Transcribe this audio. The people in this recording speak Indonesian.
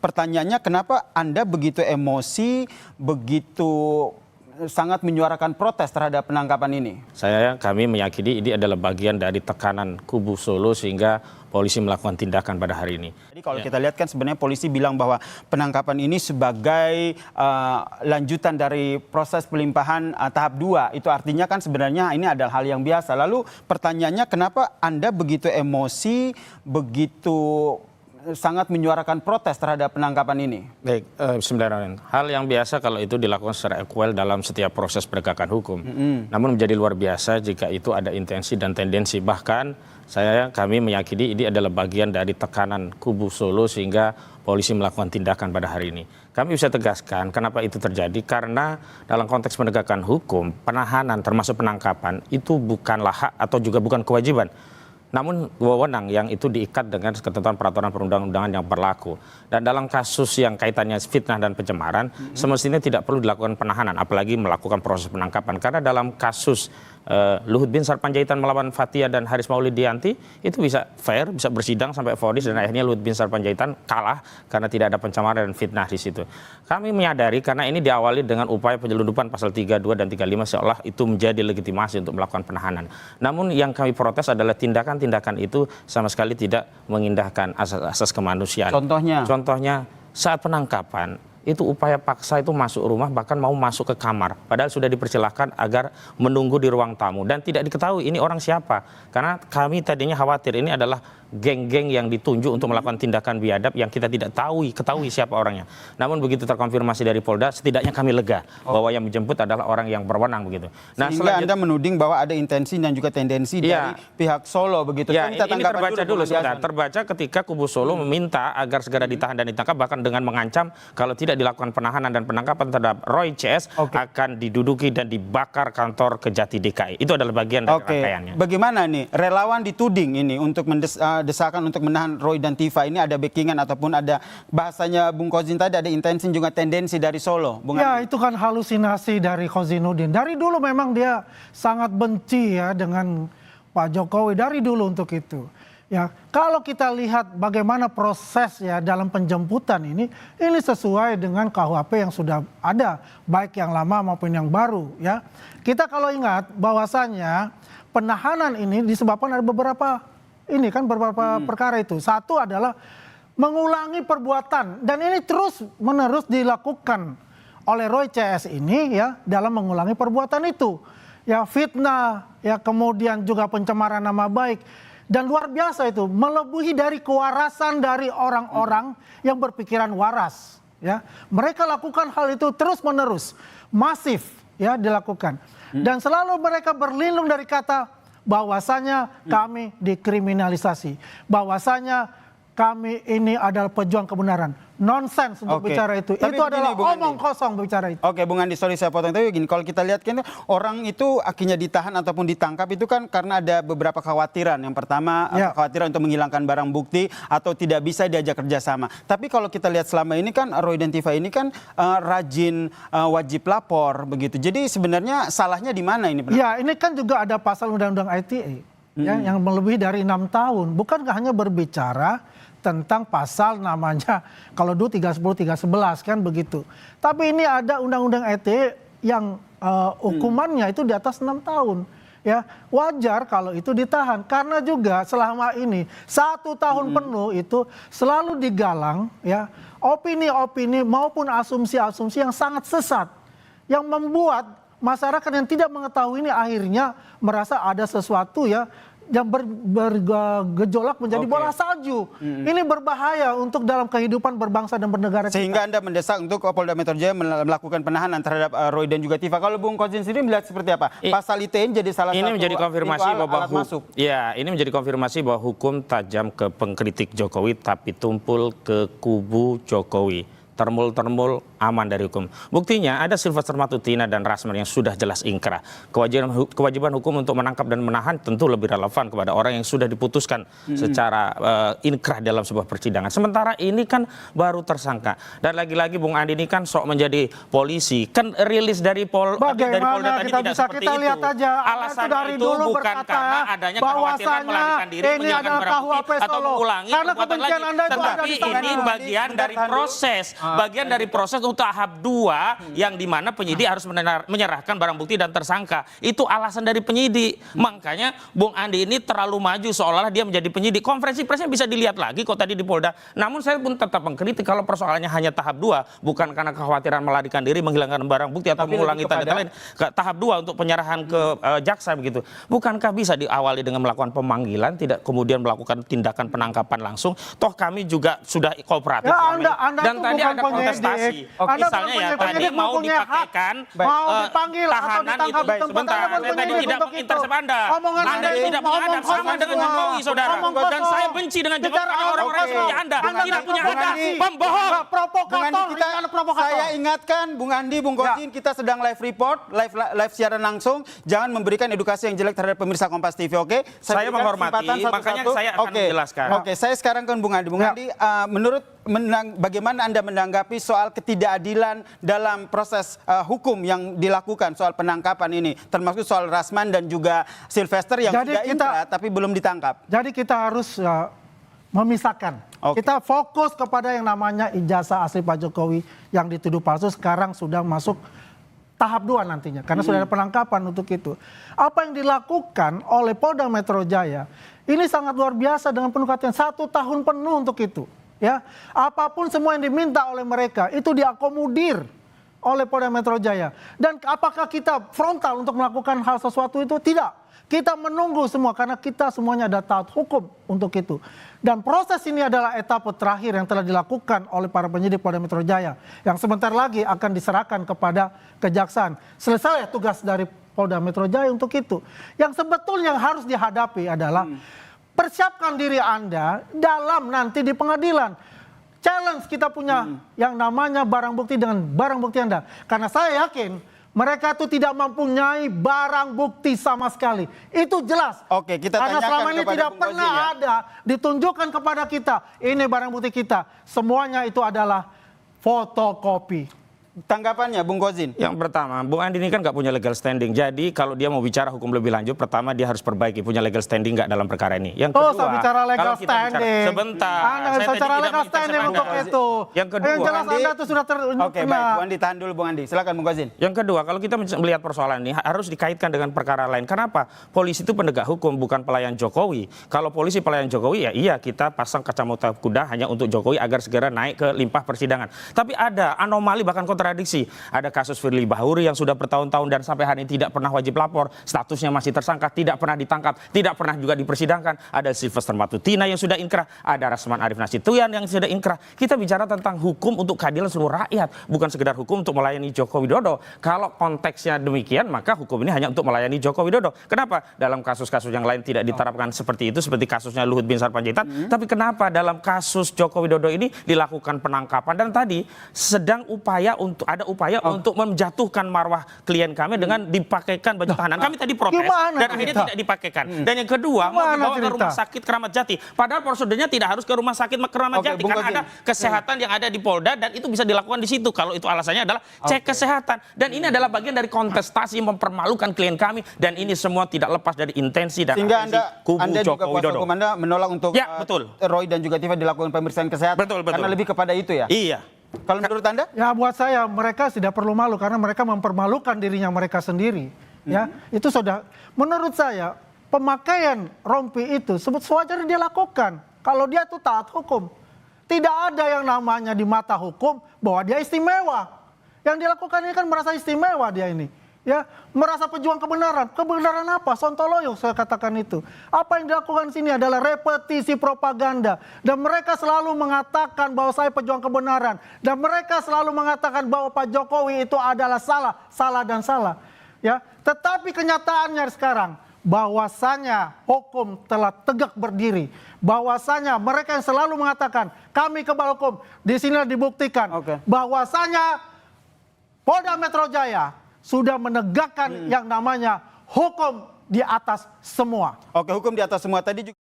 pertanyaannya kenapa Anda begitu emosi, begitu sangat menyuarakan protes terhadap penangkapan ini? Kami meyakini ini adalah bagian dari tekanan kubu Solo sehingga polisi melakukan tindakan pada hari ini. Jadi kalau kita lihat kan sebenarnya polisi bilang bahwa penangkapan ini sebagai lanjutan dari proses pelimpahan tahap 2. Itu artinya kan sebenarnya ini adalah hal yang biasa. Lalu pertanyaannya kenapa Anda begitu emosi, begitu sangat menyuarakan protes terhadap penangkapan ini? Baik, sebenarnya hal yang biasa kalau itu dilakukan secara equal dalam setiap proses penegakan hukum. Namun menjadi luar biasa jika itu ada intensi dan tendensi. Bahkan kami meyakini ini adalah bagian dari tekanan kubu Solo sehingga polisi melakukan tindakan pada hari ini. Kami bisa tegaskan kenapa itu terjadi, karena dalam konteks penegakan hukum, penahanan termasuk penangkapan itu bukanlah hak atau juga bukan kewajiban. Namun wewenang yang itu diikat dengan ketentuan peraturan perundang-undangan yang berlaku. Dan dalam kasus yang kaitannya fitnah dan pencemaran, semestinya tidak perlu dilakukan penahanan, apalagi melakukan proses penangkapan. Karena dalam kasus Luhut bin Sarpanjaitan melawan Fathia dan Haris Maulidiyanti itu bisa fair, bisa bersidang sampai vonis, dan akhirnya Luhut bin Sarpanjaitan kalah karena tidak ada pencemaran dan fitnah di situ. Kami menyadari karena ini diawali dengan upaya penyelundupan pasal 32 dan 35 seolah itu menjadi legitimasi untuk melakukan penahanan. Namun yang kami protes adalah tindakan itu sama sekali tidak mengindahkan asas kemanusiaan. Contohnya saat penangkapan itu upaya paksa itu masuk rumah, bahkan mau masuk ke kamar. Padahal sudah dipersilahkan agar menunggu di ruang tamu. Dan tidak diketahui ini orang siapa. Karena kami tadinya khawatir ini adalah geng-geng yang ditunjuk untuk melakukan tindakan biadab yang kita tidak ketahui siapa orangnya. Namun begitu terkonfirmasi dari Polda, setidaknya kami lega bahwa yang menjemput adalah orang yang berwenang begitu. Nah, sehingga Anda menuding bahwa ada intensi dan juga tendensi dari pihak Solo begitu. Ya, ini terbaca dulu sebentar. Terbaca ketika kubu Solo meminta agar segera ditahan dan ditangkap, bahkan dengan mengancam kalau tidak dilakukan penahanan dan penangkapan terhadap Roy CS akan diduduki dan dibakar kantor Kejati DKI. Itu adalah bagian dari rangkaiannya. Bagaimana nih relawan dituding ini untuk desakan untuk menahan Roy dan Tifa ini, ada backingan ataupun ada bahasanya Bung Kozin tadi, ada intensi juga tendensi dari Solo, Bung Andi? Itu kan halusinasi dari Kozinuddin. Dari dulu memang dia sangat benci ya dengan Pak Jokowi dari dulu untuk itu. Ya, kalau kita lihat bagaimana proses ya dalam penjemputan ini sesuai dengan KUHP yang sudah ada, baik yang lama maupun yang baru ya. Kita kalau ingat bahwasannya penahanan ini disebabkan ada beberapa perkara itu. Satu adalah mengulangi perbuatan, dan ini terus menerus dilakukan oleh Roy CS ini ya dalam mengulangi perbuatan itu. Ya, fitnah, ya kemudian juga pencemaran nama baik. Dan luar biasa itu, melebihi dari kewarasan dari orang-orang yang berpikiran waras. Ya, mereka lakukan hal itu terus menerus, masif ya dilakukan. Dan selalu mereka berlindung dari kata bahwasanya kami dikriminalisasi, bahwasanya kami ini adalah pejuang kebenaran. Nonsens untuk bicara itu. Tapi itu adalah omong kosong bicara itu. Bung Andi, sorry saya potong. Tapi gini, kalau kita lihat kan orang itu akhirnya ditahan ataupun ditangkap itu kan karena ada beberapa kekhawatiran. Yang pertama, kekhawatiran untuk menghilangkan barang bukti atau tidak bisa diajak kerjasama. Tapi kalau kita lihat selama ini kan Roy dan Tifa ini kan rajin wajib lapor begitu. Jadi sebenarnya salahnya di mana ini? Ya, ini kan juga ada pasal Undang-Undang ITE yang melebihi dari 6 tahun. Bukankah hanya berbicara tentang pasal namanya kalau dulu 310 311 kan begitu. Tapi ini ada undang-undang ITE yang hukumannya itu di atas 6 tahun. Ya, wajar kalau itu ditahan karena juga selama ini 1 tahun penuh itu selalu digalang ya opini-opini maupun asumsi-asumsi yang sangat sesat yang membuat masyarakat yang tidak mengetahui ini akhirnya merasa ada sesuatu ya yang bergejolak menjadi bola salju. Ini berbahaya untuk dalam kehidupan berbangsa dan bernegara kita. Sehingga Anda mendesak untuk Polda Metro Jaya melakukan penahanan terhadap Roy dan juga Tifa. Kalau Bung Kozin sendiri melihat seperti apa? Pasal ITE jadi salah satu menjadi konfirmasi bahwa ini menjadi konfirmasi bahwa hukum tajam ke pengkritik Jokowi tapi tumpul ke kubu Jokowi. Termul-termul aman dari hukum. Buktinya ada Sylvester Matutina dan Rasman yang sudah jelas ingkrah. Kewajiban hukum untuk menangkap dan menahan tentu lebih relevan kepada orang yang sudah diputuskan secara inkrah dalam sebuah persidangan. Sementara ini kan baru tersangka. Dan lagi-lagi Bung Andi ini kan sok menjadi polisi. Kan rilis dari Polda tadi tidak seperti kita lihat itu. aja, Alasannya dari itu dulu bukan berkata karena adanya kekhawatiran melarikan diri, ini menghilangkan adalah barang bukti, KUHP atau Solo. mengulangi Karena perbuatan kebencian lagi. Anda itu ada Tetapi di sana. ini bagian dari proses. Bagian dari proses untuk tahap 2 yang dimana penyidik harus menyerahkan barang bukti dan tersangka. Itu alasan dari penyidik. Makanya Bung Andi ini terlalu maju seolah-olah dia menjadi penyidik. Konferensi persnya bisa dilihat lagi kok tadi di Polda. Namun saya pun tetap mengkritik kalau persoalannya hanya tahap 2, bukan karena kekhawatiran melarikan diri, menghilangkan barang bukti atau mengulangi tanda lain. Tahap 2 untuk penyerahan ke jaksa begitu. Bukankah bisa diawali dengan melakukan pemanggilan, tidak kemudian melakukan tindakan penangkapan langsung? Toh kami juga sudah kooperatif. Ya, Anda dan tadi bukan ada penyidik. kontestasi. Misalnya ya tadi mau dipakaikan dipanggil atau tahanan ditangkap itu di tempat sebentar. Anda Saya tadi tidak mengintersep Anda. Anda tidak menghadap sama dengan Jokowi, saudara. Dan saya benci dengan Jokowi karena orang-orang seperti Anda. Tidak punya adab, pembohong. Saya ingatkan Bung Andi, Bung Gojin, kita sedang live report, live siaran langsung. Jangan memberikan edukasi yang jelek terhadap pemirsa Kompas TV, oke? Saya menghormati, makanya saya akan menjelaskan. Oke, saya sekarang kan Bung Andi. Bung Andi, bagaimana Anda menanggapi soal ketidakadilan dalam proses hukum yang dilakukan soal penangkapan ini, termasuk soal Rasman dan juga Sylvester yang sudah inkrah tapi belum ditangkap? Jadi kita harus memisahkan. Kita fokus kepada yang namanya ijazah asli Pak Jokowi yang dituduh palsu, sekarang sudah masuk tahap 2 nantinya, karena sudah ada penangkapan untuk itu. Apa yang dilakukan oleh Polda Metro Jaya ini sangat luar biasa dengan penuh kehatian, 1 tahun penuh untuk itu. Ya, apapun semua yang diminta oleh mereka itu diakomodir oleh Polda Metro Jaya. Dan apakah kita frontal untuk melakukan hal sesuatu itu? Tidak. Kita menunggu semua karena kita semuanya ada taat hukum untuk itu. Dan proses ini adalah etapa terakhir yang telah dilakukan oleh para penyidik Polda Metro Jaya yang sebentar lagi akan diserahkan kepada kejaksaan. Selesai tugas dari Polda Metro Jaya untuk itu. Yang sebetulnya yang harus dihadapi adalah persiapkan diri Anda dalam nanti di pengadilan. Challenge kita punya yang namanya barang bukti dengan barang bukti Anda. Karena saya yakin mereka itu tidak mempunyai barang bukti sama sekali. Itu jelas. Oke, kita karena tanyakan selama ini kepada tidak Bung pernah Gojin, ya? ada ditunjukkan kepada kita. Ini barang bukti kita. Semuanya itu adalah fotokopi. Tanggapannya Bung Gojin? Yang pertama, Bung Andi ini kan nggak punya legal standing. Jadi kalau dia mau bicara hukum lebih lanjut, pertama dia harus perbaiki punya legal standing nggak dalam perkara ini. Yang kedua, bicara legal kalau kita standing. sebentar, Anda bisa bicara legal standing untuk itu. Yang kedua, yang jelas Anda itu sudah Oke, baik, Bung Andi tahan dulu Bung Andi. Silakan Bung Gojin. Yang kedua, kalau kita melihat persoalan ini harus dikaitkan dengan perkara lain. Kenapa? Polisi itu penegak hukum, bukan pelayan Jokowi. Kalau polisi pelayan Jokowi, ya iya kita pasang kacamata kuda hanya untuk Jokowi agar segera naik ke limpah persidangan. Tapi ada anomali bahkan kontradiksi. Ada kasus Firly Bahuri yang sudah bertahun-tahun dan sampai hari ini tidak pernah wajib lapor, statusnya masih tersangka, tidak pernah ditangkap, tidak pernah juga dipersidangkan. Ada Sylvester Matutina yang sudah inkrah, ada Rasman Arif Nasution yang sudah inkrah. Kita bicara tentang hukum untuk keadilan seluruh rakyat, bukan sekedar hukum untuk melayani Joko Widodo. Kalau konteksnya demikian, maka hukum ini hanya untuk melayani Joko Widodo. Kenapa? Dalam kasus-kasus yang lain tidak diterapkan seperti itu, seperti kasusnya Luhut Bin Sarpanjaitan. Tapi kenapa dalam kasus Joko Widodo ini dilakukan penangkapan dan tadi sedang ada upaya untuk menjatuhkan marwah klien kami dengan dipakaikan baju tahanan. Kami tadi protes dan akhirnya tidak dipakaikan. Dan yang kedua, mau dibawa ke rumah sakit Keramat Jati. Padahal prosedurnya tidak harus ke rumah sakit Keramat Jati karena ada kesehatan yang ada di Polda dan itu bisa dilakukan di situ. Kalau itu alasannya adalah cek kesehatan. Dan ini adalah bagian dari kontestasi yang mempermalukan klien kami dan ini semua tidak lepas dari intensi dan atensi kubu Joko Widodo. Anda menolak untuk Roy dan juga Tifa dilakukan pemeriksaan kesehatan karena lebih kepada itu ya? Iya. Kalau menurut Anda? Ya buat saya mereka tidak perlu malu karena mereka mempermalukan dirinya mereka sendiri. Ya, itu sudah menurut saya pemakaian rompi itu sewajarnya dia lakukan. Kalau dia itu taat hukum. Tidak ada yang namanya di mata hukum bahwa dia istimewa. Yang dilakukan ini kan merasa istimewa dia ini. Ya, merasa pejuang kebenaran. Kebenaran apa? Sontoloyo saya katakan itu. Apa yang dilakukan di sini adalah repetisi propaganda. Dan mereka selalu mengatakan bahwa saya pejuang kebenaran. Dan mereka selalu mengatakan bahwa Pak Jokowi itu adalah salah dan salah. Ya, tetapi kenyataannya sekarang bahwasanya hukum telah tegak berdiri, bahwasanya mereka yang selalu mengatakan kami kebal hukum, di sini dibuktikan bahwasanya Polda Metro Jaya sudah menegakkan yang namanya hukum di atas semua. Oke, hukum di atas semua tadi juga